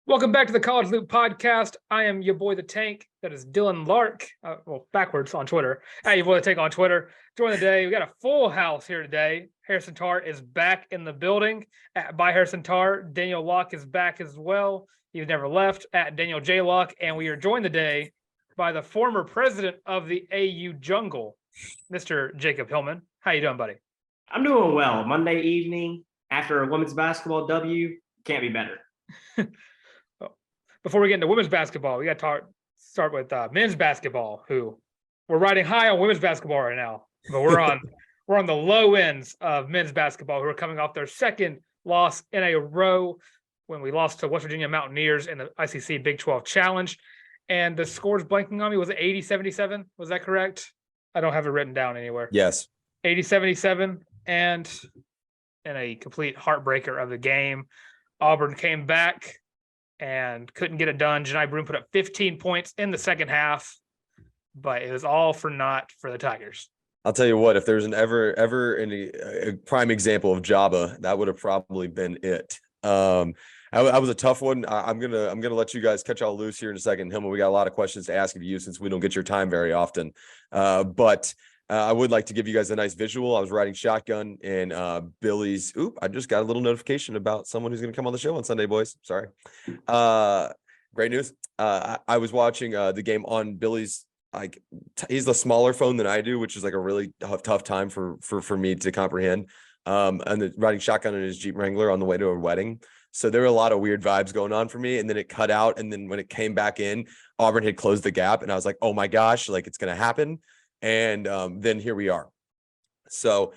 Welcome back to the College Loop Podcast. I am your boy, the Tank. That is Dylan Larck. Backwards on Twitter. Hey, your boy, the Tank on Twitter. Join the day. We got a full house here today. Harrison Tarr is back in the building. By Harrison Tarr, Daniel Locke is back as well. He's never left. At Daniel J. Locke. And we are joined today by the former president of the AU Jungle, Mr. Jacob Hillman. How you doing, buddy? I'm doing well. Monday evening after a women's basketball W. Can't be better. Before we get into women's basketball, we got to start with men's basketball, who we're riding high on women's basketball right now, but we're on the low ends of men's basketball, who are coming off their second loss in a row when we lost to West Virginia Mountaineers in the ICC Big 12 Challenge. And the score's blanking on me. Was it 80-77? Was that correct? I don't have it written down anywhere. Yes. 80-77. And in a complete heartbreaker of the game, Auburn came back and couldn't get it done. Janai Broome put up 15 points in the second half, but it was all for naught for the Tigers. I'll tell you what, if there's an ever a prime example of Jabba, that would have probably been it. I was a tough one. I'm gonna let you guys catch all loose here in a second. Hillman, we got a lot of questions to ask of you since we don't get your time very often. But I would like to give you guys a nice visual. I was riding shotgun and Billy's. I just got a little notification about someone who's going to come on the show on Sunday, boys. Sorry. Great news. I was watching the game on Billy's. He's a smaller phone than I do, which is like a really tough time for me to comprehend. And riding shotgun in his Jeep Wrangler on the way to a wedding. So there were a lot of weird vibes going on for me. And then it cut out. And then when it came back in, Auburn had closed the gap. And I was like, oh my gosh, like it's going to happen. And then here we are. So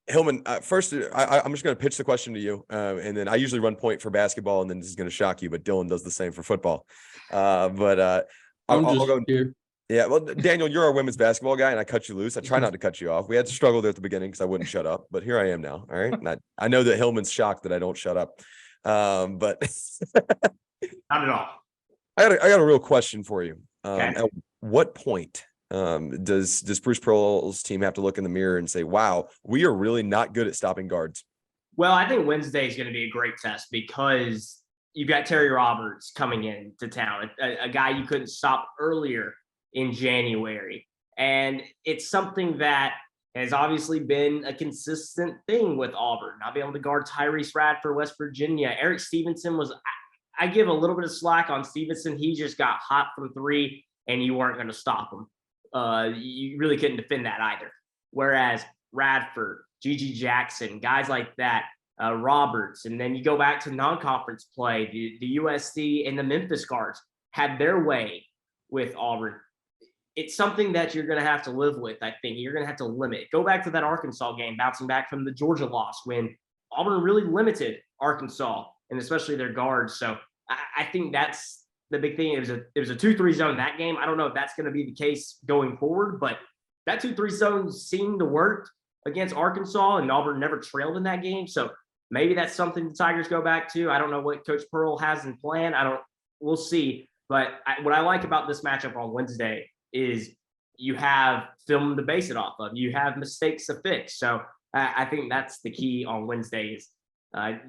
Hillman, first, I'm just going to pitch the question to you. And then I usually run point for basketball, and then this is going to shock you, but Dylan does the same for football. I'll go here. Yeah, well, Daniel, you're our women's basketball guy, and I cut you loose. I try not to cut you off. We had to struggle there at the beginning because I wouldn't shut up, but here I am now. All right. And I know that Hillman's shocked that I don't shut up. But Not at all. I got a real question for you. Okay. At what point does Bruce Pearl's team have to look in the mirror and say, wow, we are really not good at stopping guards? Well, I think Wednesday is going to be a great test because you've got Terry Roberts coming into town, a guy you couldn't stop earlier in January. And it's something that has obviously been a consistent thing with Auburn, not being able to guard Tyrese Radford, West Virginia. Eric Stevenson I give a little bit of slack on Stevenson. He just got hot from three and you weren't going to stop him. You really couldn't defend that either. Whereas Radford, Gigi Jackson, guys like that, Roberts, and then you go back to non-conference play, the USC and the Memphis guards had their way with Auburn. It's something that you're going to have to live with, I think. You're going to have to limit. Go back to that Arkansas game, bouncing back from the Georgia loss when Auburn really limited Arkansas and especially their guards. So I think that's the big thing. It was a 2-3 zone that game. I don't know if that's going to be the case going forward, but that 2-3 zone seemed to work against Arkansas, and Auburn never trailed in that game. So maybe that's something the Tigers go back to. I don't know what Coach Pearl has in plan. We'll see. But what I like about this matchup on Wednesday is you have film to base it off of. You have mistakes to fix. So I think that's the key on Wednesdays.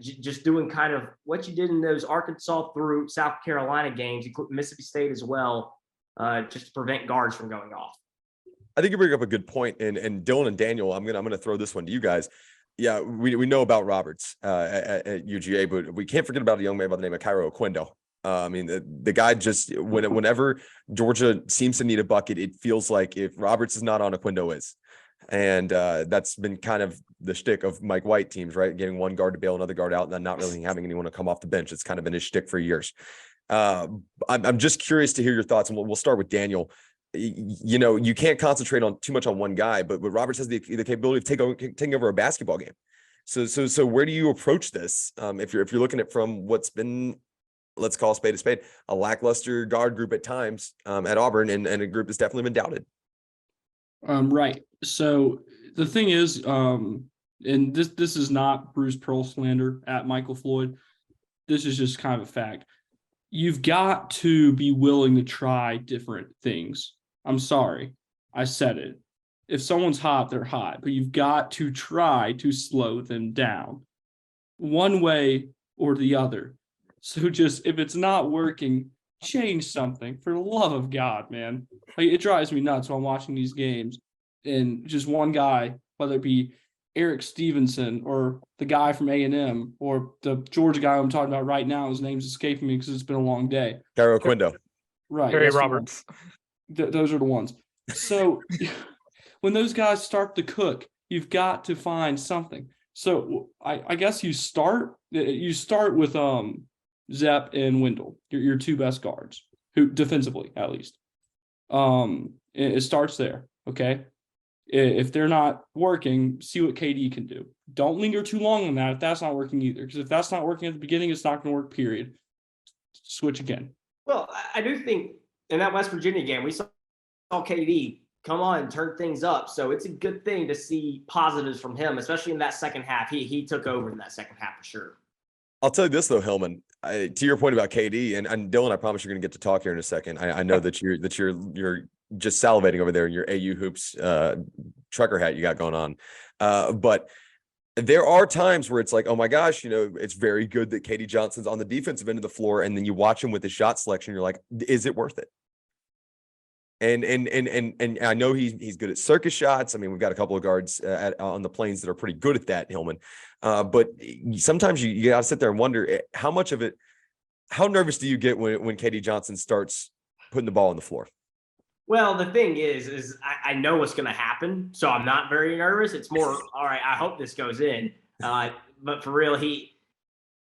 Just doing kind of what you did in those Arkansas through South Carolina games, Mississippi State as well, just to prevent guards from going off. I think you bring up a good point. And Dylan and Daniel, I'm gonna throw this one to you guys. Yeah, we know about Roberts at UGA, but we can't forget about a young man by the name of Cairo Oquendo. I mean, the guy just whenever Georgia seems to need a bucket, it feels like if Roberts is not on, Oquendo is. And that's been kind of the shtick of Mike White teams, right? Getting one guard to bail another guard out and then not really having anyone to come off the bench. It's kind of been his shtick for years. I'm just curious to hear your thoughts, and we'll start with Daniel. You know, you can't concentrate on too much on one guy, but Roberts has the capability of taking over a basketball game. So where do you approach this? If you're looking at from what's been, let's call a spade, a lackluster guard group at times at Auburn, and a group that's definitely been doubted. Right. So the thing is, and this is not Bruce Pearl slander at Michael Floyd. This is just kind of a fact. You've got to be willing to try different things. I'm sorry, I said it. If someone's hot, they're hot, but you've got to try to slow them down one way or the other. So just if it's not working, change something for the love of God, man. Like it drives me nuts when I'm watching these games and just one guy, whether it be Eric Stevenson or the guy from A&M or the Georgia guy I'm talking about right now, his name's escaping me because it's been a long day. Cairo Quindo. Right. Terry Roberts. Those are the ones. So when those guys start to cook, you've got to find something. So I guess you start with Zepp and Wendell, your two best guards, who defensively at least. It starts there. Okay. If they're not working, see what KD can do. Don't linger too long on that if that's not working either. Because if that's not working at the beginning, it's not going to work, period. Switch again. Well, I do think in that West Virginia game, we saw KD come on and turn things up. So it's a good thing to see positives from him, especially in that second half. He took over in that second half for sure. I'll tell you this though, Hillman, to your point about KD and Dylan, I promise you're going to get to talk here in a second. I know that you're just salivating over there in your AU hoops trucker hat you got going on. But there are times where it's like, oh my gosh, it's very good that KD Johnson's on the defensive end of the floor, and then you watch him with his shot selection. You're like, is it worth it? And I know he's good at circus shots. I mean, we've got a couple of guards on the Plains that are pretty good at that, Hillman. But sometimes you got to sit there and wonder how much of it. How nervous do you get when KD Johnson starts putting the ball on the floor? Well, the thing is I know what's going to happen, so I'm not very nervous. It's more, all right, I hope this goes in. But for real,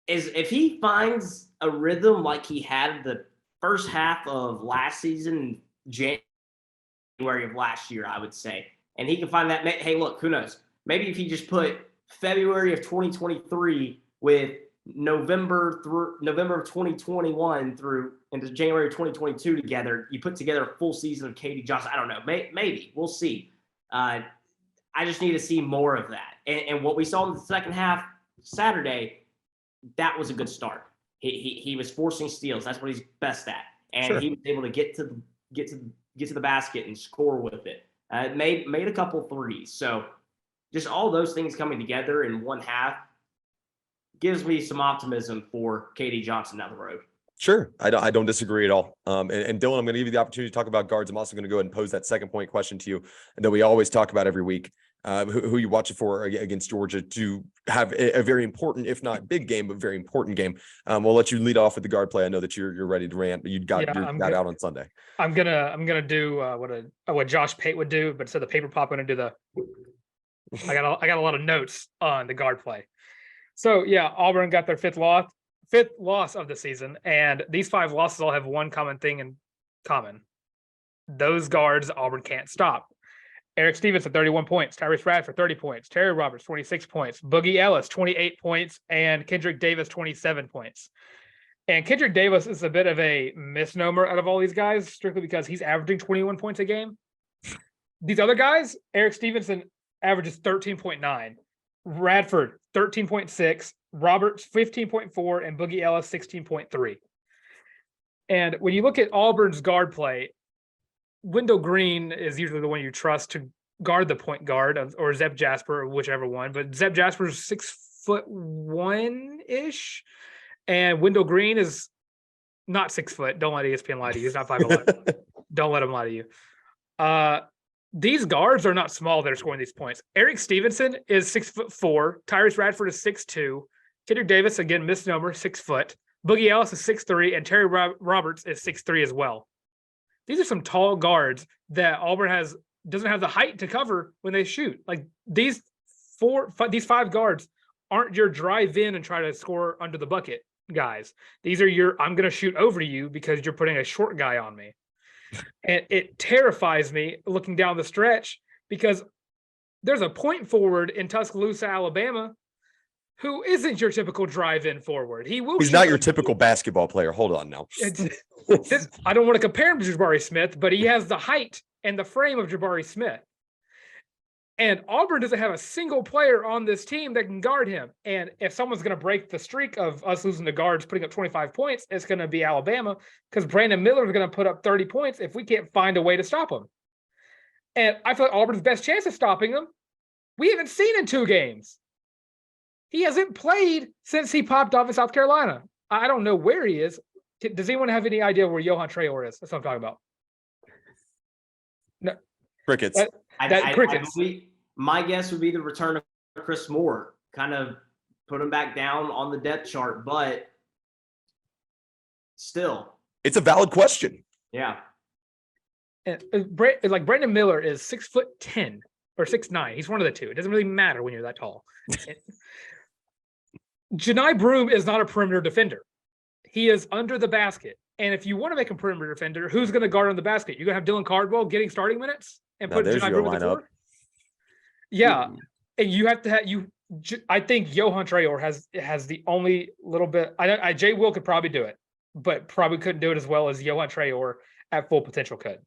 if he finds a rhythm like he had the first half of last season, January of last year, I would say, and he can find that. Hey, look, who knows? Maybe if he just put February of 2023 with November of 2021 through into January of 2022 together, you put together a full season of KD Johnson. I don't know. Maybe we'll see. I just need to see more of that. And what we saw in the second half Saturday, that was a good start. He was forcing steals. That's what he's best at, and Sure. he was able to get to the basket and score with it. Made a couple threes. So just all those things coming together in one half gives me some optimism for KD Johnson down the road. Sure. I don't disagree at all. And Dylan, I'm going to give you the opportunity to talk about guards. I'm also going to go ahead and pose that second point question to you that we always talk about every week. Who you watch it for against Georgia to have a very important, if not big game, but very important game. We'll let you lead off with the guard play. I know that you're ready to rant, but you got out on Sunday. I'm gonna do what Josh Pate would do, but instead of the paper pop, I'm gonna do the. I got a lot of notes on the guard play. So yeah, Auburn got their fifth loss of the season, and these 5 losses all have one common thing in common. Those guards Auburn can't stop. Eric Stevenson, 31 points. Tyrese Radford, 30 points. Terry Roberts, 26 points. Boogie Ellis, 28 points. And Kendrick Davis, 27 points. And Kendrick Davis is a bit of a misnomer out of all these guys, strictly because he's averaging 21 points a game. These other guys, Eric Stevenson averages 13.9. Radford, 13.6. Roberts, 15.4. And Boogie Ellis, 16.3. And when you look at Auburn's guard play, Wendell Green is usually the one you trust to guard the point guard, or Zep Jasper, or whichever one. But Zep Jasper's 6'1" and Wendell Green is not 6 foot. Don't let ESPN lie to you. He's not 5'11". Don't let him lie to you. These guards are not small that are scoring these points. Eric Stevenson is 6'4". Tyrese Radford is 6'2". Kendrick Davis, again, misnomer, 6 foot. Boogie Ellis is 6'3", and Terry Roberts is 6'3" as well. These are some tall guards that Auburn doesn't have the height to cover when they shoot. Like these 5 guards aren't your drive in and try to score under the bucket guys. These are I'm going to shoot over you because you're putting a short guy on me. And it terrifies me looking down the stretch because there's a point forward in Tuscaloosa, Alabama, who isn't your typical drive-in forward. He's not your typical basketball player. Hold on now. I don't want to compare him to Jabari Smith, but he has the height and the frame of Jabari Smith. And Auburn doesn't have a single player on this team that can guard him. And if someone's going to break the streak of us losing to guards, putting up 25 points, it's going to be Alabama, because Brandon Miller is going to put up 30 points if we can't find a way to stop him. And I feel like Auburn's best chance of stopping him, we haven't seen in 2 games. He hasn't played since he popped off in South Carolina. I don't know where he is. Does anyone have any idea where Johan Traore is? That's what I'm talking about. No. Crickets. Crickets. My guess would be the return of Chris Moore, kind of put him back down on the depth chart, but still. It's a valid question. Yeah. And like Brandon Miller is 6'10" or 6'9". He's one of the two. It doesn't really matter when you're that tall. Janai Broom is not a perimeter defender. He is under the basket. And if you want to make a perimeter defender, who's going to guard on the basket? You're going to have Dylan Cardwell getting starting minutes and put Janai Broom at the floor? Yeah. And you have to have I think Johan Traore has the only little bit. Jay Will could probably do it, but probably couldn't do it as well as Johan Traore at full potential could.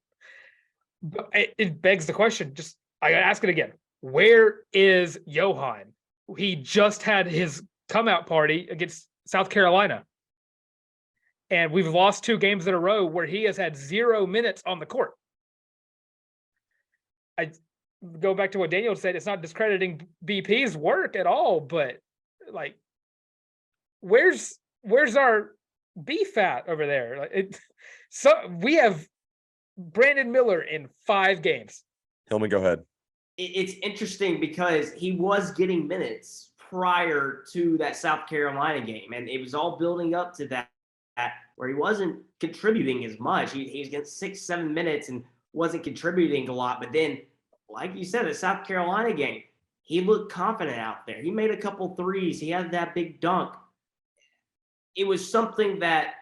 But it begs the question, I gotta ask it again. Where is Johan? He just had his come out party against South Carolina. And we've lost 2 games in a row where he has had 0 minutes on the court. I go back to what Daniel said. It's not discrediting BP's work at all, but like, where's our beef at over there? So we have Brandon Miller in 5 games. Hillman, go ahead. It's interesting because he was getting minutes prior to that South Carolina game, and it was all building up to that where he wasn't contributing as much. He was getting 6-7 minutes and wasn't contributing a lot. But then, like you said, the South Carolina game, he looked confident out there. He made a couple threes. He had that big dunk. It was something that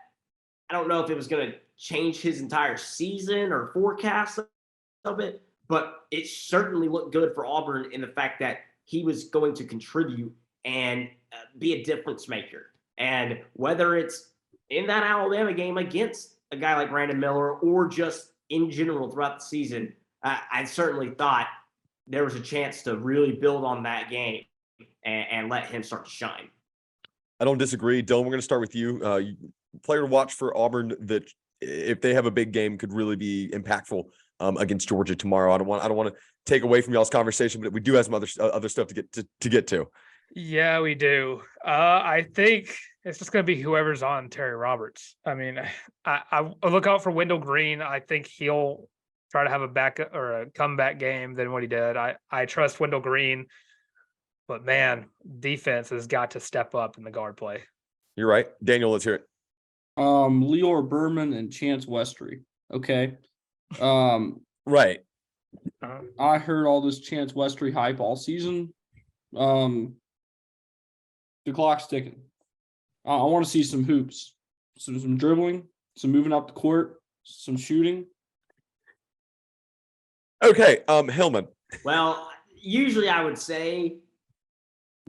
I don't know if it was going to change his entire season or forecast of it, but it certainly looked good for Auburn in the fact that he was going to contribute and be a difference maker. And whether it's in that Alabama game against a guy like Brandon Miller or just in general throughout the season, I certainly thought there was a chance to really build on that game and let him start to shine. I don't disagree. Dylan, we're going to start with you. Player to watch for Auburn that if they have a big game could really be impactful against Georgia tomorrow. I don't want to take away from y'all's conversation, but we do have some other stuff to get to. Yeah, we do. I think it's just going to be whoever's on Terry Roberts. I mean, I look out for Wendell Green. I think he'll try to have a back or a comeback game than what he did. I trust Wendell Green, but man, defense has got to step up in the guard play. You're right. Daniel, let's hear it. Lior Berman and Chance Westry. Okay. Right. I heard all this Chance Westry hype all season. The clock's ticking. I want to see some hoops, some dribbling, some moving up the court, some shooting. Okay, Hillman. Well, usually I would say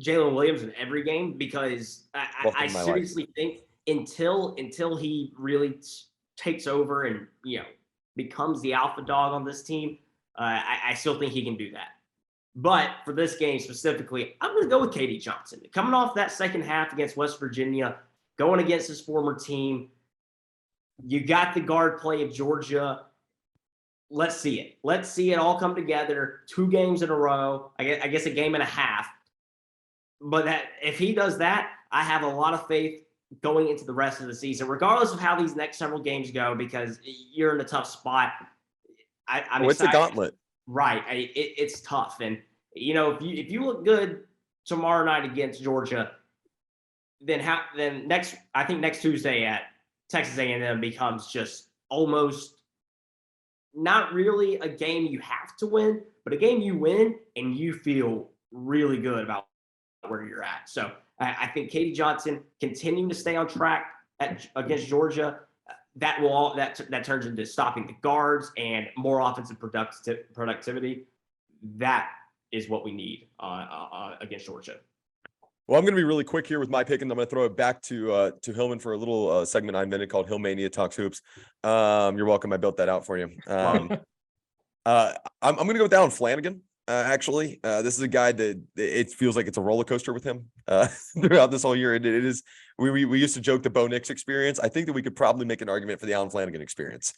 Jalen Williams in every game because I seriously think until he really takes over and becomes the alpha dog on this team, I still think he can do that. But for this game specifically, I'm going to go with KD Johnson. Coming off that second half against West Virginia, going against his former team, you got the guard play of Georgia. Let's see it. Let's see it all come together. 2 games in a row. I guess a game and a half. But if he does that, I have a lot of faith going into the rest of the season, regardless of how these next several games go, because you're in a tough spot. It's a gauntlet. Right. It's tough. And, if you look good tomorrow night against Georgia, then next Tuesday at Texas A&M becomes just almost not really a game you have to win, but a game you win and you feel really good about where you're at. So I think KD Johnson continuing to stay on track against Georgia, that turns into stopping the guards and more offensive productivity. That is what we need against Georgia. Well, I'm going to be really quick here with my pick, and I'm going to throw it back to Hillman for a little segment I invented called Hillmania Talks Hoops. You're welcome. I built that out for you. I'm going to go with Alan Flanagan. Actually, this is a guy that it feels like it's a roller coaster with him throughout this whole year. It is. We used to joke the Bo Nix experience. I think that we could probably make an argument for the Alan Flanagan experience.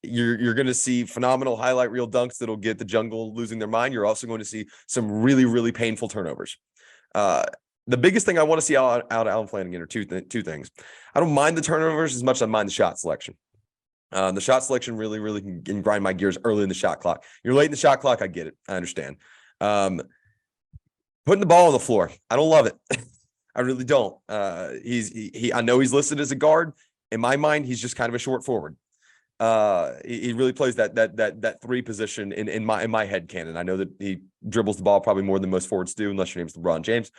You're going to see phenomenal highlight reel dunks that'll get the jungle losing their mind. You're also going to see some really, really painful turnovers. The biggest thing I want to see out of Allen Flanigan are two things. I don't mind the turnovers as much as I mind the shot selection. The shot selection really can grind my gears early in the shot clock. You're late in the shot clock. I get it. I understand. Putting the ball on the floor, I don't love it. I really don't. I know he's listed as a guard. In my mind, he's just kind of a short forward. He really plays that three position in my head canon. I know that he dribbles the ball probably more than most forwards do, unless your name's LeBron James.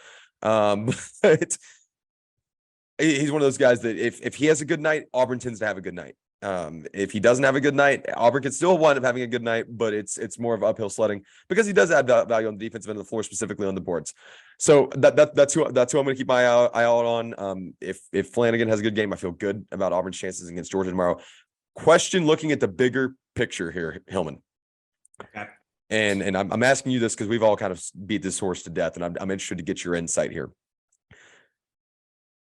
But he's one of those guys that if he has a good night, Auburn tends to have a good night. If he doesn't have a good night, Auburn could still wind up having a good night, but it's more of uphill sledding because he does add value on the defensive end of the floor, specifically on the boards. So that's who I'm going to keep my eye out on. If Flanigan has a good game, I feel good about Auburn's chances against Georgia tomorrow. Question: looking at the bigger picture here, Hillman. Okay. And I'm asking you this because we've all kind of beat this horse to death, and I'm interested to get your insight here.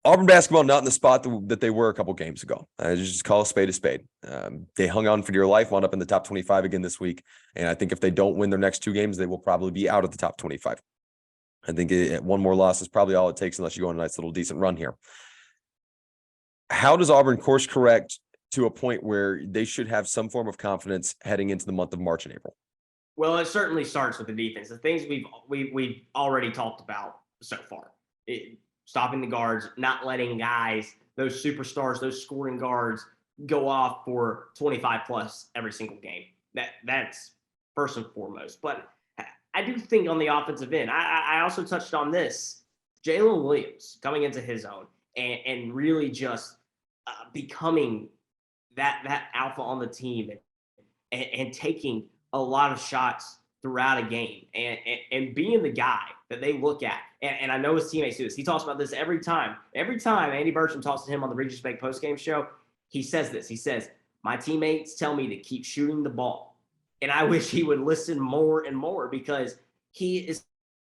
Auburn basketball not in the spot that they were a couple games ago. Just call a spade a spade. They hung on for dear life, wound up in the top 25 again this week. And I think if they don't win their next two games, they will probably be out of the top 25. I think one more loss is probably all it takes unless you go on a nice little decent run here. How does Auburn course correct to a point where they should have some form of confidence heading into the month of March and April? Well, it certainly starts with the defense. The things we've already talked about so far. Stopping the guards, not letting guys, those superstars, those scoring guards, go off for 25 plus every single game. That's first and foremost. But I do think on the offensive end, I also touched on this. Jalen Williams coming into his own and really just becoming that alpha on the team and taking a lot of shots throughout a game and being the guy that they look at. And I know his teammates do this. He talks about this every time. Every time Andy Bertram talks to him on the Regis Bank postgame show, he says this. He says, my teammates tell me to keep shooting the ball. And I wish he would listen more and more because he is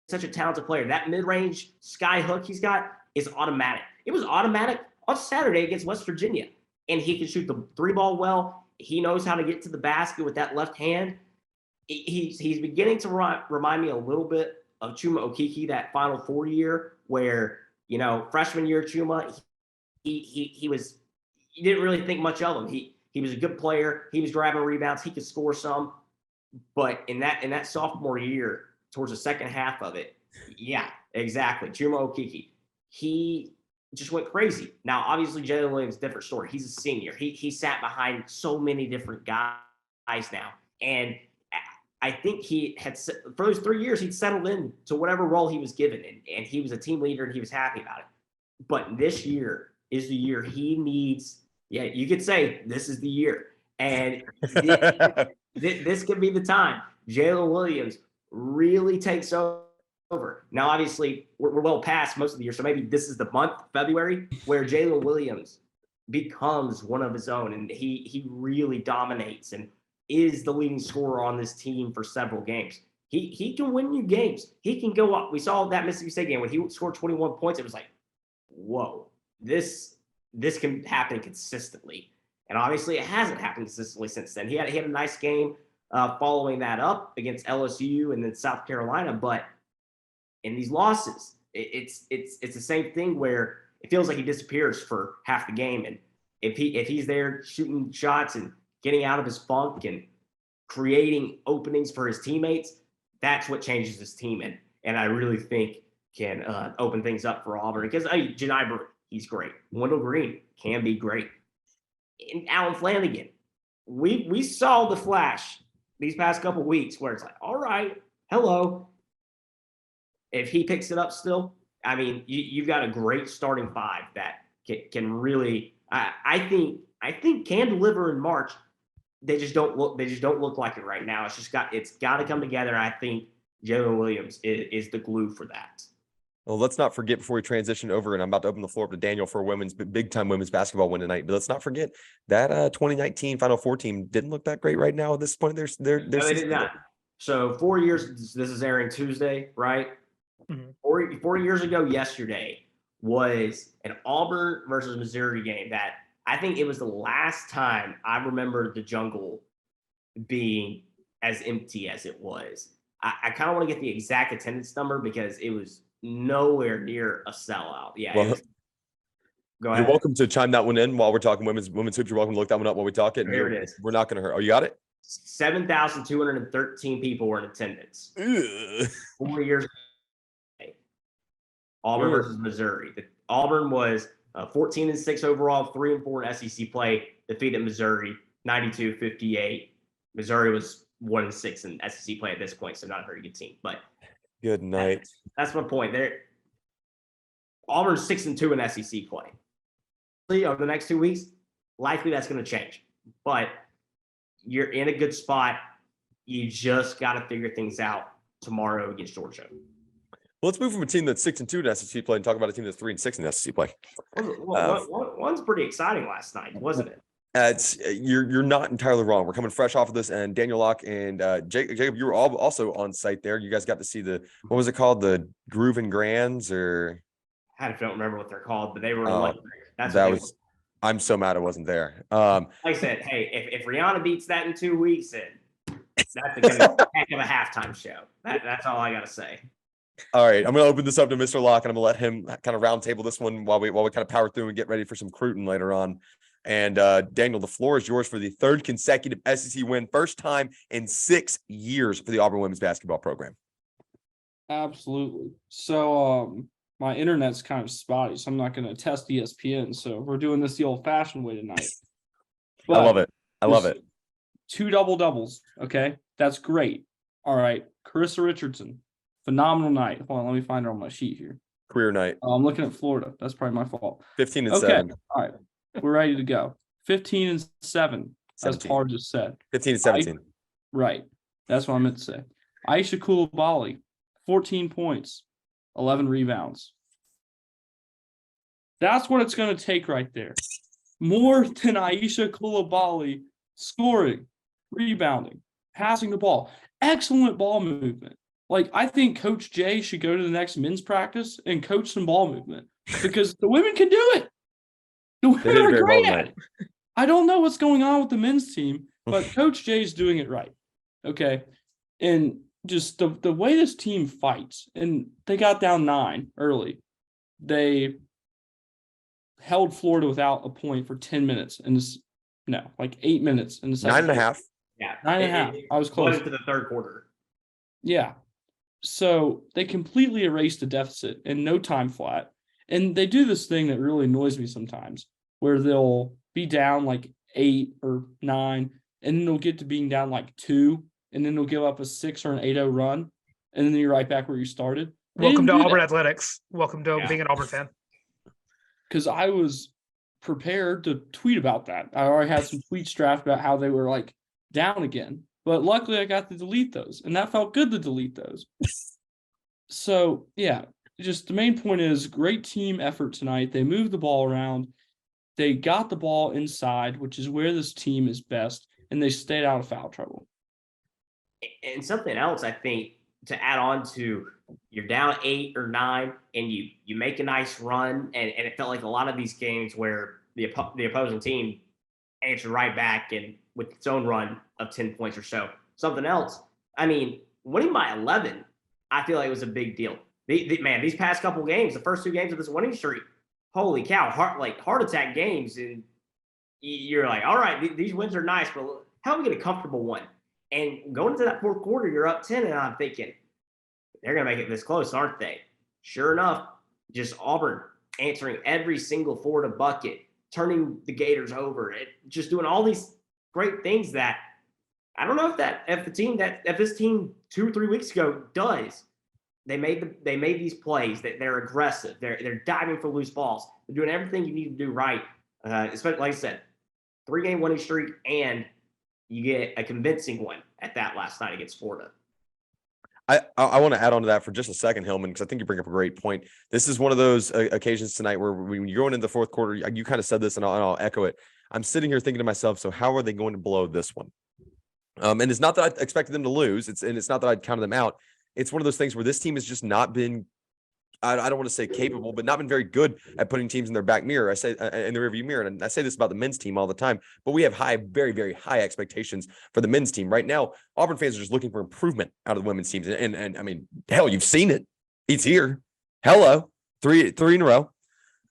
such a talented player. That mid-range sky hook he's got is automatic. It was automatic on Saturday against West Virginia. And he can shoot the three ball well. He knows how to get to the basket with that left hand. He's beginning to remind me a little bit of Chuma Okeke that Final Four year where, freshman year Chuma, he didn't really think much of him. He was a good player. He was grabbing rebounds. He could score some. But in that sophomore year, towards the second half of it, yeah, exactly. Chuma Okeke, he just went crazy. Now, obviously, Jalen Williams, different story. He's a senior. He sat behind so many different guys now. And I think he had, for those 3 years, he'd settled in to whatever role he was given. And he was a team leader and he was happy about it. But this year is the year he needs, you could say this is the year. And this could be the time Jalen Williams really takes over. Now, obviously, we're well past most of the year. So maybe this is the month, February, where Jalen Williams becomes one of his own. And he really dominates and is the leading scorer on this team for several games. He can win you games. He can go up. We saw that Mississippi State game when he scored 21 points. It was like, whoa, this can happen consistently. And obviously it hasn't happened consistently since then. He had a nice game following that up against LSU and then South Carolina. But in these losses, it's the same thing where it feels like he disappears for half the game. And if he's there shooting shots and getting out of his funk and creating openings for his teammates, that's what changes his team. And I really think can open things up for Auburn. Because Janai Brewer, he's great. Wendell Green can be great. And Allen Flanigan, we saw the flash these past couple of weeks where it's like, all right, hello. If he picks it up still, I mean, you've got a great starting five that can really, I think can deliver in March. They just don't look like it right now. It's got to come together. I think Jalen Williams is the glue for that. Well, let's not forget before we transition over, and I'm about to open the floor up to Daniel for a big time women's basketball win tonight. But let's not forget that 2019 Final Four team didn't look that great right now at this point. No, they did not. So 4 years. This is airing Tuesday, right? Mm-hmm. 4 years ago, yesterday was an Auburn versus Missouri game that I think it was the last time I remember the jungle being as empty as it was. I kind of want to get the exact attendance number because it was nowhere near a sellout. Yeah. Well, Go you're ahead. welcome to chime that one in while we're talking women's hoops. You're welcome to look that one up while we talk it. Here it is. We're not going to hurt. Oh, you got it? 7,213 people were in attendance. Ugh. 4 years. Auburn versus Missouri. Auburn was 14-6 overall, 3-4 in SEC play, defeated Missouri 92-58. Missouri was 1-6 in SEC play at this point, so not a very good team. But Good night. that's my point. Auburn's 6-2 in SEC play. Over the next 2 weeks, likely that's going to change. But you're in a good spot. You just got to figure things out tomorrow against Georgia. Well, let's move from a team that's 6-2 in SEC play and talk about a team that's 3-6 in SEC play. One's pretty exciting last night, wasn't it? It's you're not entirely wrong. We're coming fresh off of this, and Daniel Locke and Jacob, you were all also on site there. You guys got to see what was it called, the Groove and Grands, or I don't remember what they're called, but they were I'm so mad I wasn't there. Like I said, hey, if Rihanna beats that in 2 weeks, then that's a heck of a halftime show. That's all I gotta say. All right, I'm going to open this up to Mr. Locke, and I'm going to let him kind of round table this one while we kind of power through and get ready for some Cruton later on. And Daniel, the floor is yours for the third consecutive SEC win, first time in 6 years for the Auburn women's basketball program. Absolutely. So my internet's kind of spotty, so I'm not going to test ESPN. So we're doing this the old-fashioned way tonight. I love it. I love it. 2 double-doubles, okay? That's great. All right, Carissa Richardson. Phenomenal night. Hold on, let me find her on my sheet here. Career night. I'm looking at Florida. That's probably my fault. 15 and Okay. 7. All right. We're ready to go. 15 and 7, as 17. Tarr just said. 15 and 17. Right. That's what I meant to say. Aisha Coulibaly, 14 points, 11 rebounds. That's what it's going to take right there. More than Aisha Coulibaly scoring, rebounding, passing the ball. Excellent ball movement. Like, I think Coach Jay should go to the next men's practice and coach some ball movement because the women can do it. The women are great at it. I don't know what's going on with the men's team, but Coach Jay's doing it right. Okay. And just the way this team fights, and they got down 9 early. They held Florida without a point for 10 minutes. And 8 minutes in the second. 9.5. Yeah. 9.5. I was close. To the third quarter. Yeah. So they completely erased the deficit in no time flat. And they do this thing that really annoys me sometimes, where they'll be down like 8 or 9, and then they'll get to being down like 2, and then they'll give up a 6 or an 8-0 run, and then you're right back where you started. Welcome to Auburn Athletics. Welcome to being an Auburn fan. Because I was prepared to tweet about that. I already had some tweets drafted about how they were like down again. But luckily I got to delete those, and that felt good to delete those. So, yeah, just the main point is great team effort tonight. They moved the ball around. They got the ball inside, which is where this team is best, and they stayed out of foul trouble. And something else, I think, to add on to, you're down 8 or 9, and you make a nice run, and it felt like a lot of these games where the opposing team answered right back and with its own run of 10 points or so. Something else, I mean, winning by 11, I feel like it was a big deal. Man, these past couple games, the first 2 games of this winning streak, holy cow, heart attack games. And you're like, all right, these wins are nice, but how do we get a comfortable one? And going into that fourth quarter, you're up 10, and I'm thinking, they're going to make it this close, aren't they? Sure enough, just Auburn answering every single Florida bucket, turning the Gators over, just doing all these great things that I don't know if this team 2 or 3 weeks ago does. They made these plays that they're aggressive. They're diving for loose balls. They're doing everything you need to do right. Especially, like I said, 3-game winning streak, and you get a convincing one at that last night against Florida. I want to add on to that for just a second, Hillman, because I think you bring up a great point. This is one of those occasions tonight where when you're going into the fourth quarter, you kind of said this, and I'll echo it. I'm sitting here thinking to myself, so how are they going to blow this one? And it's not that I expected them to lose. It's not that I'd counted them out. It's one of those things where this team has just not been, I don't want to say capable, but not been very good at putting teams in their back mirror. I say in the rearview mirror, and I say this about the men's team all the time, but we have very, very high expectations for the men's team. Right now, Auburn fans are just looking for improvement out of the women's teams. And I mean, hell, you've seen it. It's here. Hello, three in a row.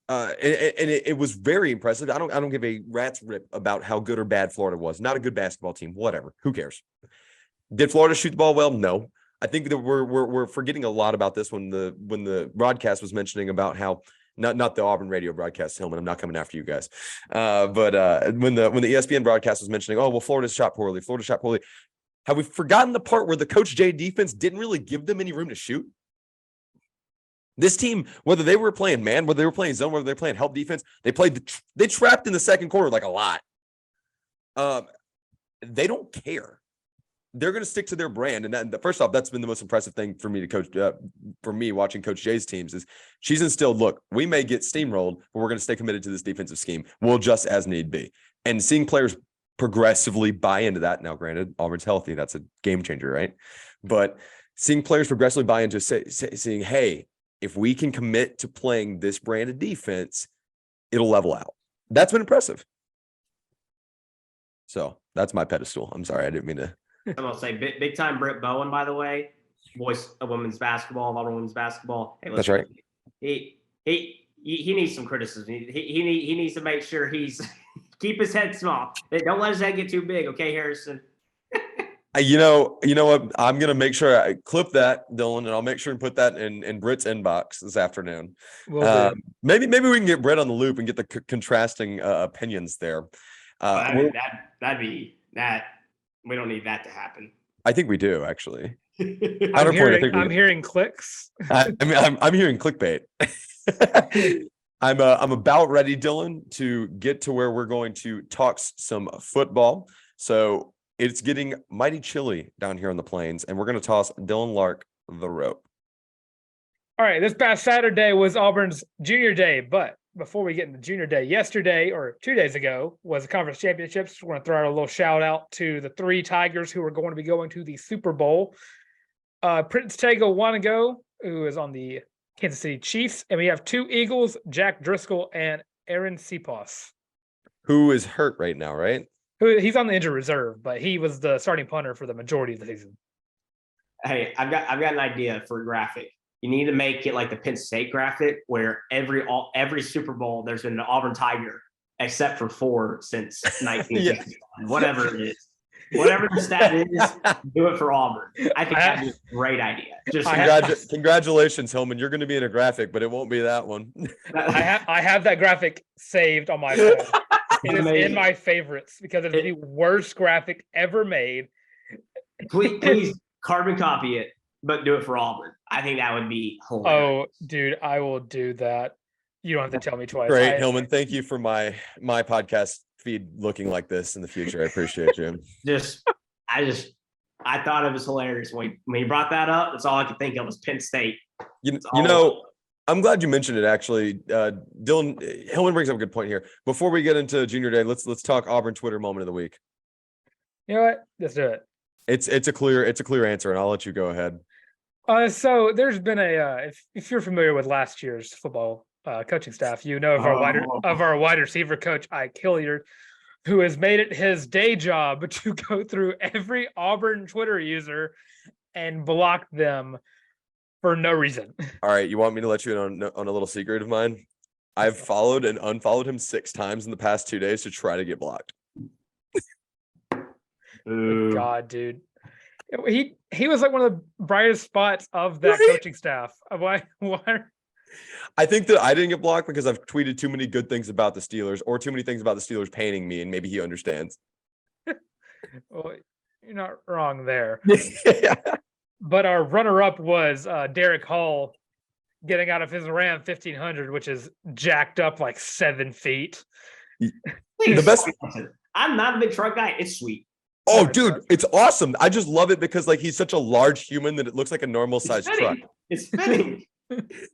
And it was very impressive. I don't give a rat's rip about how good or bad Florida was. Not a good basketball team. Whatever. Who cares? Did Florida shoot the ball well? No. I think that we're forgetting a lot about this when the broadcast was mentioning about how not the Auburn radio broadcast, Hillman. I'm not coming after you guys. But when the ESPN broadcast was mentioning, oh well, Florida shot poorly. Have we forgotten the part where the Coach J defense didn't really give them any room to shoot? This team, whether they were playing man, whether they were playing zone, whether they were playing help defense, they trapped in the second quarter like a lot. They don't care. They're going to stick to their brand. And first off, that's been the most impressive thing for me to coach, for me watching Coach J's teams is she's instilled, look, we may get steamrolled, but we're going to stay committed to this defensive scheme. We'll adjust as need be. And seeing players progressively buy into that. Now, granted, Auburn's healthy. That's a game changer, right? But seeing players progressively buy into saying, hey, if we can commit to playing this brand of defense, it'll level out. That's been impressive. So that's my pedestal. I'm sorry, I didn't mean to. I'm gonna say big time Britt Bowen, by the way, voice of women's basketball, Auburn women's basketball. Hey, that's right. He needs some criticism. He needs to make sure he's keep his head small. Don't let his head get too big, okay, Harrison? You know what? I'm gonna make sure I clip that, Dylan, and I'll make sure and put that in Britt's inbox this afternoon. Maybe we can get Britt on the loop and get the contrasting opinions there. That'd be that. We don't need that to happen. I think we do, actually. I'm hearing clicks. I'm hearing clickbait. I'm about ready, Dylan, to get to where we're going to talk some football. So it's getting mighty chilly down here on the plains, and we're going to toss Dylan Larck the rope. All right, this past Saturday was Auburn's junior day, but before we get into junior day, yesterday or 2 days ago was the conference championships. We're going to throw out a little shout out to the 3 Tigers who are going to be going to the Super Bowl. Prince Tega Wanago, who is on the Kansas City Chiefs, and we have 2 Eagles, Jack Driscoll and Aaron Cepas, who is hurt right now, right? He's on the injured reserve, but he was the starting punter for the majority of the season. Hey, I've got an idea for a graphic. You need to make it like the Penn State graphic, where every Super Bowl there's been an Auburn Tiger, except for 4 since 1961. Whatever it is, whatever the stat is, do it for Auburn. I think that'd be a great idea. Congratulations, Hillman. You're going to be in a graphic, but it won't be that one. I have that graphic saved on my phone. It is in my favorites because it's the worst graphic ever made. Please carbon copy it, but do it for Auburn. I think that would be hilarious. Oh, dude, I will do that. You don't have to tell me twice. Great, Hillman. Thank you for my podcast feed looking like this in the future. I appreciate you. I thought it was hilarious when you brought that up. That's all I could think of was Penn State. You know, I'm glad you mentioned it. Actually, Dylan Hillman brings up a good point here. Before we get into junior day, let's talk Auburn Twitter moment of the week. You know what? Let's do it. It's a clear answer, and I'll let you go ahead. So there's been if you're familiar with last year's football coaching staff, you know of our wide receiver coach Ike Hilliard, who has made it his day job to go through every Auburn Twitter user and block them for no reason. All right, you want me to let you in on a little secret of mine? I've followed and unfollowed him 6 times in the past 2 days to try to get blocked. God, dude. He was like one of the brightest spots of that coaching staff. Why? I think that I didn't get blocked because I've tweeted too many good things about the Steelers or too many things about the Steelers painting me, and maybe he understands. Well, you're not wrong there. Yeah. But our runner-up was Derek Hall getting out of his Ram 1500, which is jacked up like 7 feet. The best. I'm not a big truck guy. It's sweet. Oh, dude, it's awesome. I just love it because like he's such a large human that it looks like a normal sized truck. It's fitting.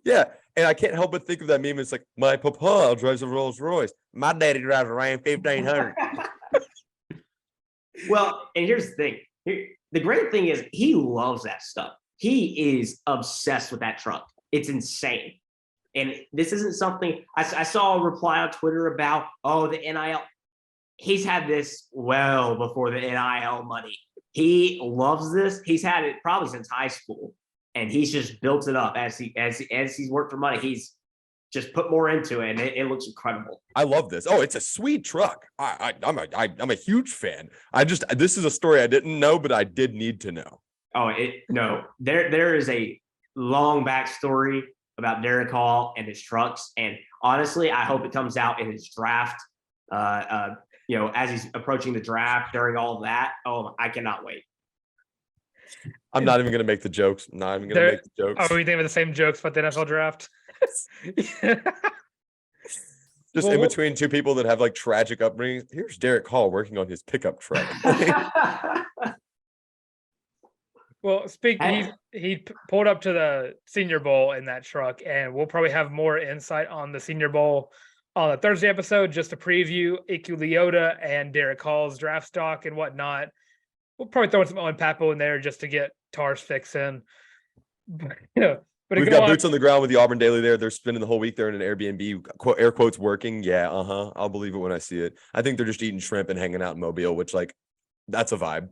Yeah, and I can't help but think of that meme. It's like my papa drives a Rolls Royce. My daddy drives a Ram 1500. Well, and here's the thing. The great thing is he loves that stuff. He is obsessed with that truck. It's insane. And this isn't something I saw a reply on Twitter about, the NIL. He's had this well before the NIL money. He loves this. He's had it probably since high school. and he's just built it up as he's worked for money. He's just put more into it, and it looks incredible. I love this. Oh, it's a sweet truck. I'm a huge fan. This is a story I didn't know, but I did need to know. Oh, there is a long backstory about Derek Hall and his trucks, and honestly, I hope it comes out in his draft. As he's approaching the draft during all of that. Oh, I cannot wait. I'm not even going to make the jokes. I'm not even going to make the jokes. Are we thinking of the same jokes about the NFL draft? Just in between two people that have like tragic upbringings. Here's Derek Hall working on his pickup truck. Well, he pulled up to the Senior Bowl in that truck, and we'll probably have more insight on the Senior Bowl on the Thursday episode, just to preview Iku Leota and Derek Hall's draft stock and whatnot. We'll probably throw some Owen Pappo in there just to get Tarr's fix in. But we've got boots on the ground with the Auburn Daily there. They're spending the whole week there in an Airbnb, air quotes, working. Yeah, I'll believe it when I see it. I think they're just eating shrimp and hanging out in Mobile, which, like, that's a vibe.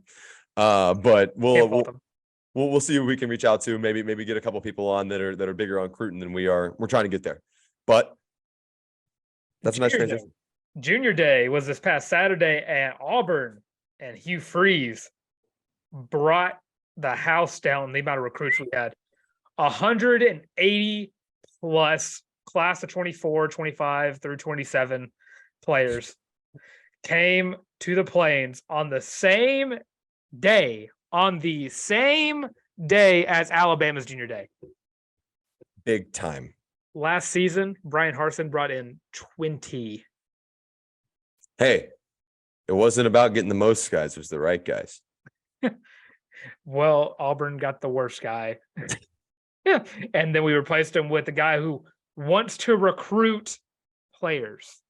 But we'll see who we can reach out to. Maybe get a couple people on that are bigger on Cruton than we are. We're trying to get there. But that's a nice transition. Junior Day was this past Saturday, and Auburn and Hugh Freeze brought the house down. The amount of recruits we had, 180 plus class of 24, 25 through 27 players came to the Plains on the same day as Alabama's Junior Day. Big time. Last season, Brian Harsin brought in 20. Hey, it wasn't about getting the most guys, it was the right guys. Well, Auburn got the worst guy. Yeah. And then we replaced him with the guy who wants to recruit players.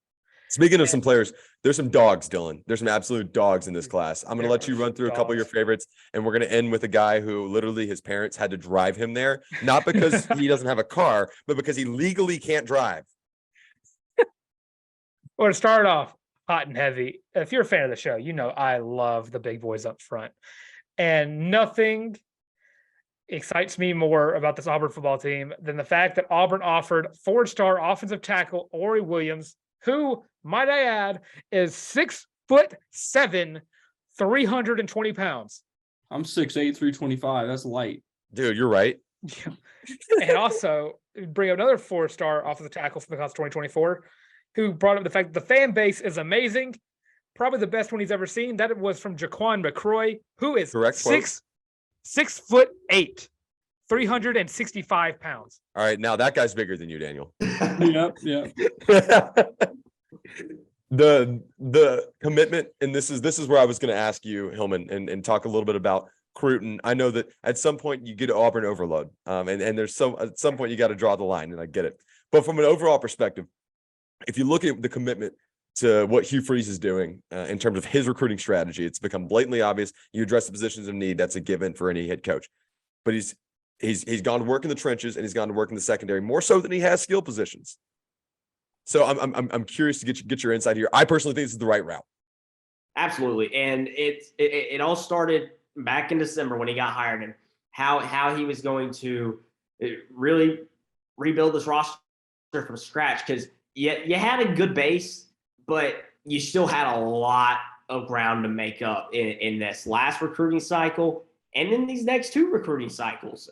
Speaking of some players, there's some dogs, Dylan. There's some absolute dogs in this class. I'm going to let you run through a couple of your favorites, and we're going to end with a guy who literally his parents had to drive him there, not because he doesn't have a car, but because he legally can't drive. Well, to start off hot and heavy, if you're a fan of the show, you know I love the big boys up front. And nothing excites me more about this Auburn football team than the fact that Auburn offered 4-star offensive tackle Ori Williams, who, might I add, is 6'7", 320 pounds. I'm 6'8", 325. That's light. Dude, you're right. And also bring up another 4-star offensive tackle from the class of 2024, who brought up the fact that the fan base is amazing. Probably the best one he's ever seen. That was from Jaquan McCroy, who is 6'8", 365 pounds. All right, now that guy's bigger than you, Daniel. Yeah. The commitment, and this is where I was going to ask you, Hillman, and talk a little bit about Cruton. I know that at some point you get Auburn overload, and there's at some point you got to draw the line, and I get it. But from an overall perspective, if you look at the commitment to what Hugh Freeze is doing in terms of his recruiting strategy, it's become blatantly obvious. You address the positions of need. That's a given for any head coach. But he's gone to work in the trenches, and he's gone to work in the secondary more so than he has skill positions. So I'm curious to get your insight here. I personally think this is the right route. Absolutely, and it all started back in December when he got hired, and how he was going to really rebuild this roster from scratch, because you had a good base, but you still had a lot of ground to make up in this last recruiting cycle and in these next two recruiting cycles.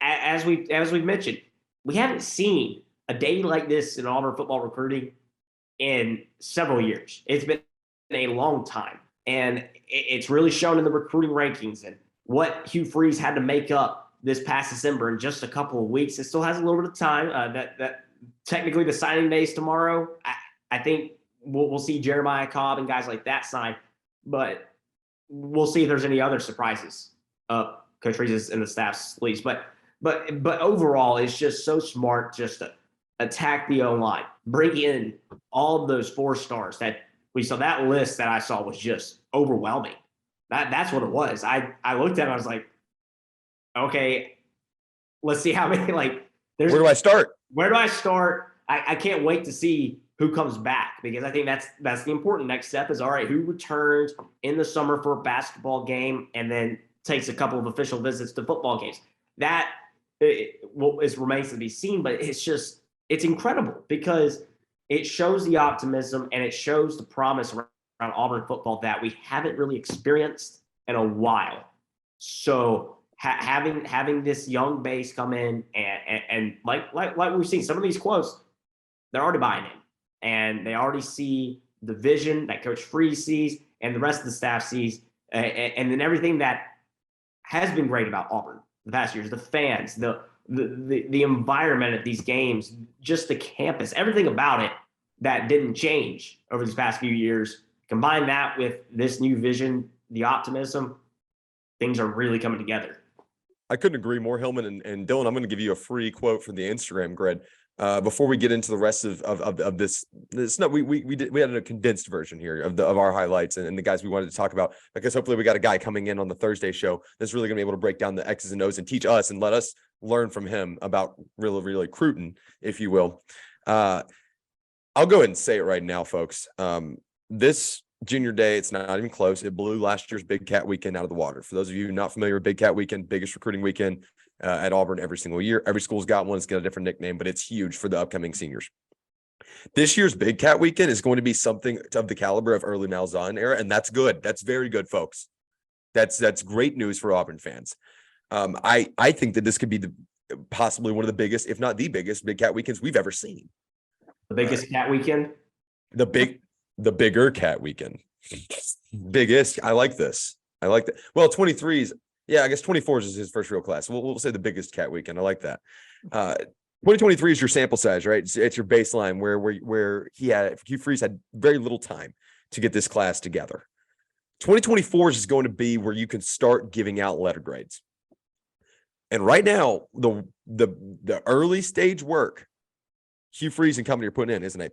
As we've mentioned, we haven't seen a day like this in Auburn football recruiting in several years. It's been a long time, and it's really shown in the recruiting rankings and what Hugh Freeze had to make up this past December in just a couple of weeks. It still has a little bit of time. That technically the signing day is tomorrow. I think we'll see Jeremiah Cobb and guys like that sign, but we'll see if there's any other surprises up Coach Freeze's and the staff's sleeves. But overall, it's just so smart just to attack the O-line, bring in all of those 4-stars that we saw. That list that I saw was just overwhelming. That's what it was. I looked at it, I was like, okay, let's see how many, where do I start? I can't wait to see who comes back, because I think that's the important next step is, all right, who returns in the summer for a basketball game and then takes a couple of official visits to football games. that remains to be seen, but it's incredible because it shows the optimism and it shows the promise around Auburn football that we haven't really experienced in a while. So having this young base come in and like we've seen some of these quotes, they're already buying in, and they already see the vision that Coach Freeze sees and the rest of the staff sees, and then everything that has been great about Auburn the past years, the fans, the environment at these games, just the campus, everything about it that didn't change over these past few years. Combine that with this new vision, the optimism, things are really coming together. I couldn't agree more, Hillman. And Dylan, I'm going to give you a free quote from the Instagram grid. Before we get into the rest of this, we had a condensed version here of our highlights and the guys we wanted to talk about, because hopefully we got a guy coming in on the Thursday show that's really going to be able to break down the X's and O's and teach us and let us learn from him about really recruiting, if you will. I'll go ahead and say it right now, folks. This junior day, it's not even close. It blew last year's Big Cat Weekend out of the water. For those of you not familiar with Big Cat Weekend, biggest recruiting weekend at Auburn every single year. Every school's got one. It's got a different nickname, but it's huge for the upcoming seniors. This year's Big Cat Weekend is going to be something of the caliber of early Malzahn era, and that's good. That's very good, folks. That's great news for Auburn fans. I think that this could be possibly one of the biggest, if not the biggest, Big Cat Weekends we've ever seen. The biggest Cat Weekend? The bigger Cat Weekend. Biggest. I like this. I like that. Well, 23s. Yeah, I guess 24s is his first real class. We'll say the biggest Cat Weekend. I like that. 2023 is your sample size, right? It's your baseline where Hugh Freeze had very little time to get this class together. 2024 is going to be where you can start giving out letter grades. And right now, the early stage work Hugh Freeze and company are putting in is an A+.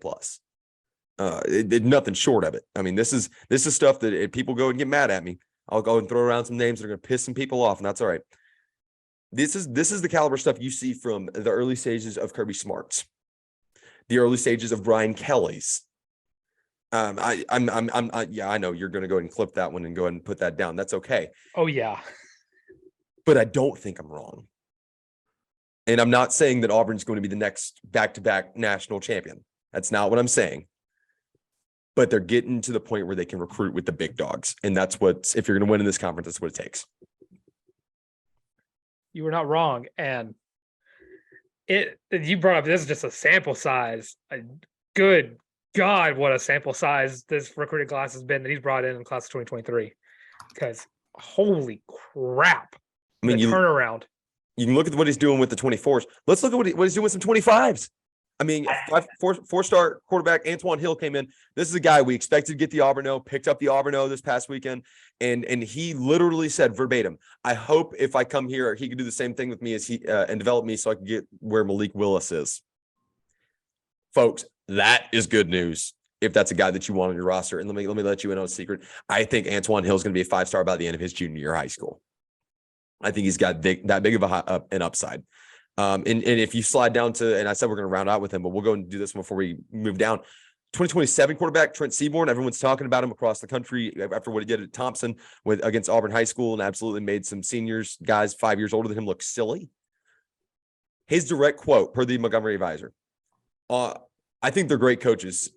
Nothing short of it. I mean, this is stuff that if people go and get mad at me, I'll go and throw around some names that are going to piss some people off, and that's all right. This is the caliber stuff you see from the early stages of Kirby Smart's, the early stages of Brian Kelly's. I know you're going to go ahead and clip that one and go ahead and put that down. That's okay. Oh yeah, but I don't think I'm wrong. And I'm not saying that Auburn's going to be the next back-to-back national champion. That's not what I'm saying. But they're getting to the point where they can recruit with the big dogs. And that's if you're going to win in this conference, that's what it takes. you were not wrong. And you brought up, this is just a sample size. Good God, what a sample size this recruiting class has been that he's brought in class of 2023. Because holy crap. I mean, turnaround. You can look at what he's doing with the 24s. Let's look at what he's doing with some 25s. I mean, four-star quarterback Antoine Hill came in. This is a guy we expected to get the Auburn O, picked up the Auburn O this past weekend, and he literally said verbatim, I hope if I come here, he could do the same thing with me as he and develop me so I can get where Malik Willis is. Folks, that is good news if that's a guy that you want on your roster. And let me let you in on a secret. I think Antoine Hill is going to be a 5-star by the end of his junior year of high school. I think he's got that big of an upside. And if you slide down to, and I said we're going to round out with him, but we'll go and do this before we move down. 2027 quarterback Trent Seaborn. Everyone's talking about him across the country after what he did at Thompson against Auburn High School, and absolutely made some seniors, guys 5 years older than him, look silly. His direct quote per the Montgomery Advisor. I think they're great coaches.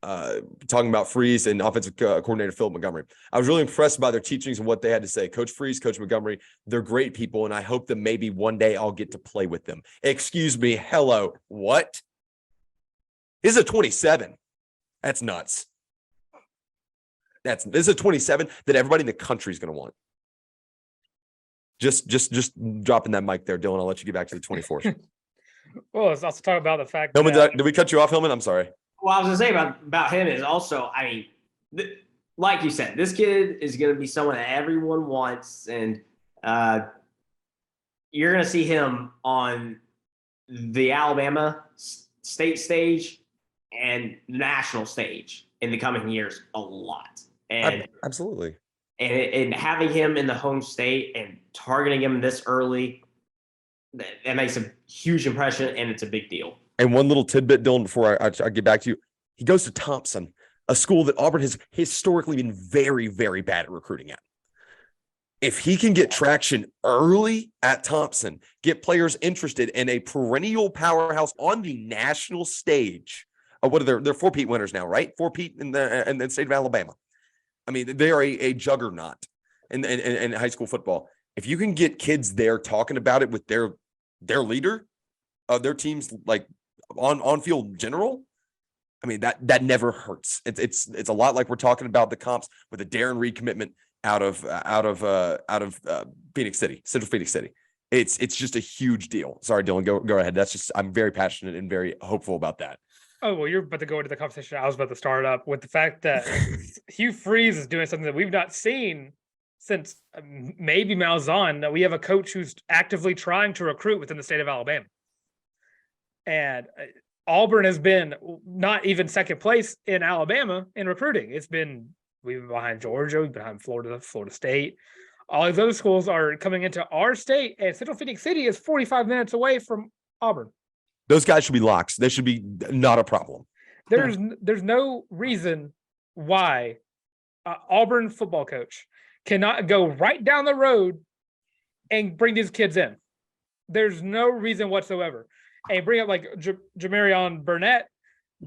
Talking about Freeze and offensive coordinator Philip Montgomery. I was really impressed by their teachings and what they had to say. Coach Freeze, Coach Montgomery, they're great people, and I hope that maybe one day I'll get to play with them. Excuse me. Hello. What? This is a 27. That's nuts. This is a 27 that everybody in the country is going to want. Just dropping that mic there, Dylan. I'll let you get back to the 24s. Well, let's also talk about the fact Hillman, that did we cut you off, Hillman? I'm sorry. Well, I was going to say about him is also, I mean, like you said, this kid is going to be someone that everyone wants, and you're going to see him on the Alabama state stage and national stage in the coming years a lot. And absolutely. And having him in the home state and targeting him this early, that makes a huge impression, and it's a big deal. And one little tidbit, Dylan, before I get back to you, he goes to Thompson, a school that Auburn has historically been very, very bad at recruiting at. if he can get traction early at Thompson, get players interested in a perennial powerhouse on the national stage. What are they're 4-peat winners now, right? 4-peat in the state of Alabama. I mean, they are a juggernaut in high school football. If you can get kids there talking about it with their leader of their teams, like on field general, I mean, that never hurts. It's a lot like we're talking about the comps with the Darren Reed commitment out of Phoenix City, Central Phoenix City. It's just a huge deal. Sorry, Dylan, go ahead. That's just, I'm very passionate and very hopeful about that. Oh, well, you're about to go into the conversation I was about to start up with the fact that Hugh Freeze is doing something that we've not seen since maybe Malzahn, that we have a coach who's actively trying to recruit within the state of Alabama. And Auburn has been not even second place in Alabama in recruiting. We've been behind Georgia, we've been behind Florida State. All these other schools are coming into our state, and Central Phoenix City is 45 minutes away from Auburn. Those guys should be locks. They should be not a problem. There's no reason why Auburn football coach cannot go right down the road and bring these kids in. There's no reason whatsoever. And bring up like Jamarion Burnett,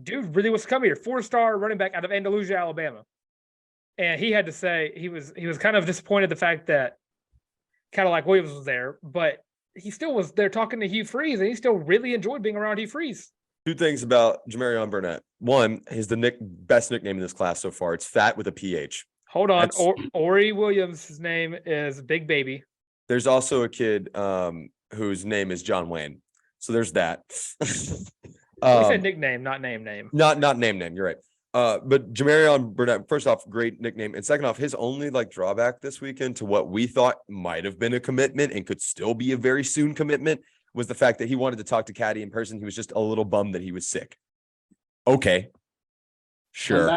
dude really wants to come here. 4-star running back out of Andalusia, Alabama. And he had to say he was kind of disappointed the fact that Cadillac Williams was there, but he still was there talking to Hugh Freeze, and he still really enjoyed being around Hugh Freeze. 2 things about Jamarion Burnett. One, he's the best nickname in this class so far. It's Fat with a PH. Hold on. Ori Williams, his name is Big Baby. There's also a kid whose name is John Wayne. So there's that. We said nickname, not name. Not name. You're right. But Jamarion Burnett, first off, great nickname. And second off, his only drawback this weekend to what we thought might have been a commitment and could still be a very soon commitment was the fact that he wanted to talk to Caddy in person. He was just a little bummed that he was sick. Okay. Sure.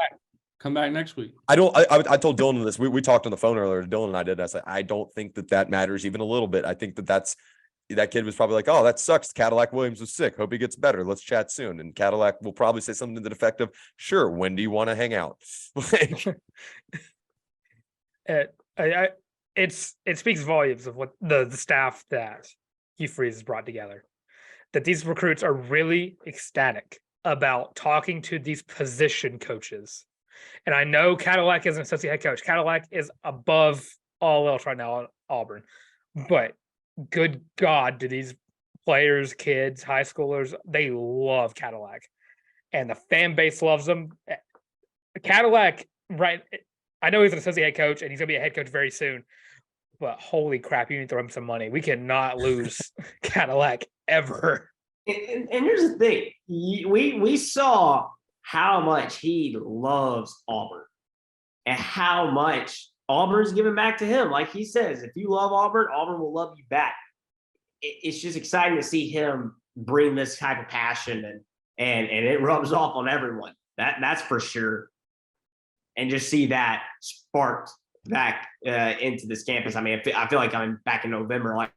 Come back next week. I told Dylan this. We talked on the phone earlier. Dylan and I did. I said, I don't think that matters even a little bit. I think that kid was probably like, oh, that sucks. Cadillac Williams was sick. Hope he gets better. Let's chat soon. And Cadillac will probably say something to the effect of, sure, when do you want to hang out? It speaks volumes of what the staff that Hugh Freeze has brought together, that these recruits are really ecstatic about talking to these position coaches. And I know Cadillac is an associate head coach. Cadillac is above all else right now at Auburn. But good God, do these players, kids, high schoolers, they love Cadillac. And the fan base loves them. Cadillac, right? I know he's an associate head coach and he's going to be a head coach very soon. But holy crap, you need to throw him some money. We cannot lose Cadillac ever. And here's the thing. We saw how much he loves Auburn and how much Auburn's giving back to him. Like he says, if you love Auburn, Auburn will love you back. It's just exciting to see him bring this type of passion and it rubs off on everyone. That's for sure. And just see that sparked back into this campus. I mean, I feel like I'm back in November, like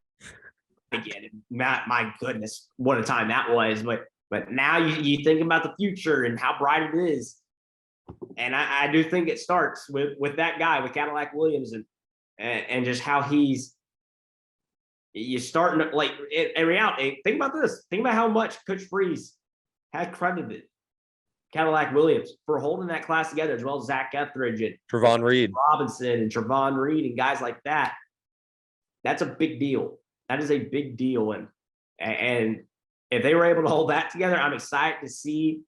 again. My goodness, what a time that was. But now you think about the future and how bright it is. And I do think it starts with that guy, with Cadillac Williams, and just how you're starting to, like, in reality, think about this. Think about how much Coach Freeze has credited Cadillac Williams for holding that class together, as well as Zach Etheridge and Trevon Reed Robinson and Trevon Reed and guys like that. That's a big deal. That is a big deal. And if they were able to hold that together, I'm excited to see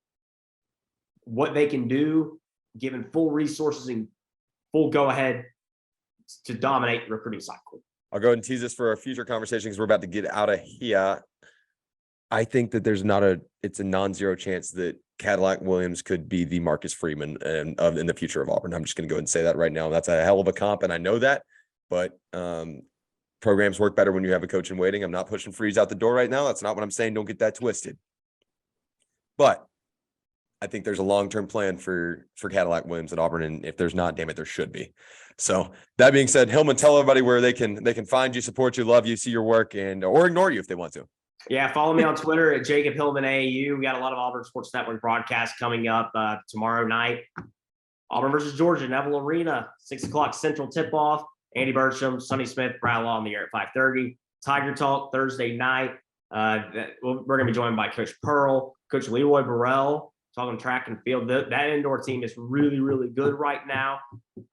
what they can do, given full resources and full go-ahead to dominate the recruiting cycle. I'll go ahead and tease this for a future conversation because we're about to get out of here. I think that it's a non-zero chance that Cadillac Williams could be the Marcus Freeman in the future of Auburn. I'm just going to go ahead and say that right now. That's a hell of a comp, and I know that, but programs work better when you have a coach in waiting. I'm not pushing Freeze out the door right now. That's not what I'm saying. Don't get that twisted. But I think there's a long-term plan for Cadillac Williams at Auburn, and if there's not, damn it, there should be. So that being said, Hillman, tell everybody where they can find you, support you, love you, see your work, or ignore you if they want to. Yeah, follow me on Twitter at Jacob Hillman AAU. We got a lot of Auburn Sports Network broadcasts coming up tomorrow night. Auburn versus Georgia, Neville Arena, 6:00 Central tip-off. Andy Burcham, Sonny Smith, Brad Law on the air at 5:30. Tiger Talk Thursday night. We're going to be joined by Coach Pearl, Coach Leroy Burrell, talking track and field. That indoor team is really, really good right now.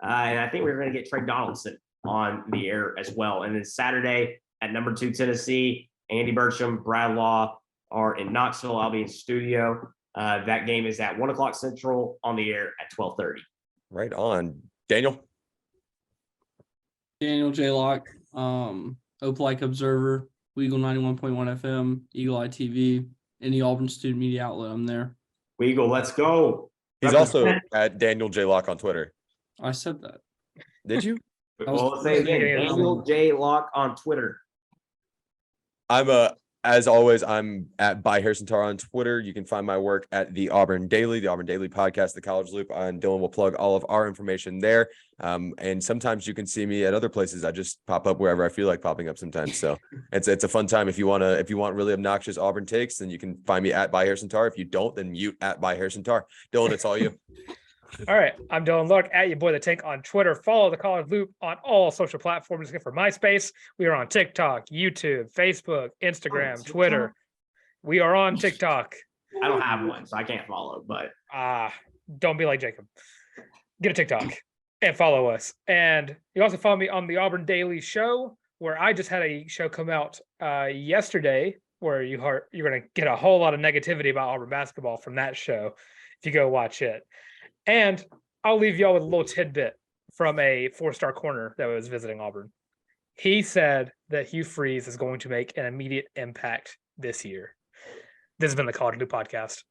And I think we're going to get Trey Donaldson on the air as well. And then Saturday at number 2 Tennessee, Andy Burcham, Brad Law are in Knoxville. I'll be in studio. That game is at 1 o'clock Central on the air at 12:30. Right on. Daniel? Daniel J. Locke, Opelike Observer, Weagle 91.1 FM, Eagle Eye TV, any Auburn student media outlet. I'm there. Weagle, let's go. He's also at Daniel J. Locke on Twitter. I said that. Did you? Well, let's say again, Daniel J. Locke on Twitter. As always, I'm at by Harrison Tarr on Twitter. You can find my work at the Auburn Daily podcast, the College Loop. And Dylan will plug all of our information there. And sometimes you can see me at other places. I just pop up wherever I feel like popping up sometimes. So it's a fun time. If you want really obnoxious Auburn takes, then you can find me at by Harrison Tarr. If you don't, then mute at by Harrison Tarr. Dylan, it's all you. All right, I'm Dylan Larck at your boy the Tank on Twitter. Follow the College Loop on all social platforms. Except for MySpace, we are on TikTok, YouTube, Facebook, Instagram, Twitter. We are on TikTok. I don't have one, so I can't follow. But don't be like Jacob. Get a TikTok and follow us. And you also follow me on the Auburn Daily Show, where I just had a show come out yesterday, where you're going to get a whole lot of negativity about Auburn basketball from that show if you go watch it. And I'll leave y'all with a little tidbit from a 4-star corner that was visiting Auburn. He said that Hugh Freeze is going to make an immediate impact this year. This has been the College Loop Podcast.